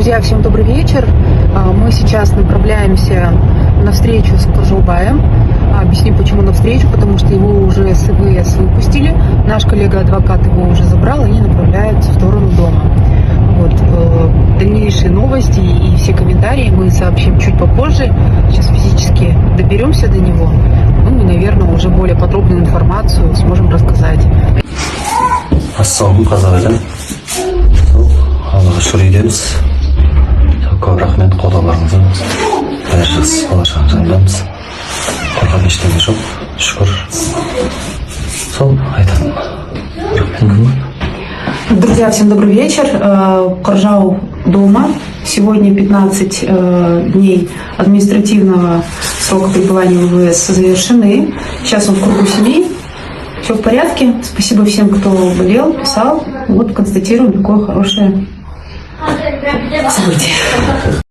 Друзья, всем добрый вечер. Мы сейчас направляемся на встречу с Коржаубаем. Объясню, почему на встречу, потому что его уже с ИВС выпустили. Наш коллега-адвокат его уже забрал и направляется в сторону дома. Вот. Дальнейшие новости и все комментарии мы сообщим чуть попозже. Сейчас физически доберемся до него. Ну и, наверное, уже более подробную информацию сможем рассказать. Ассалам, қазақ елім. Аллаға шүкір етеміз. Көп рахмет қолдауларыңызға. Бәрі жақсы, болашақ жайындамыз. Қорқатын ештеңе жоқ, шүкір. Сол айтатыным. Друзья, всем добрый вечер. Коржау дома. Сегодня 15 дней административного срока пребывания в ВВС завершены. Сейчас он в кругу семьи. Все в порядке. Спасибо всем, кто болел, писал. Вот констатируем такое хорошее событие.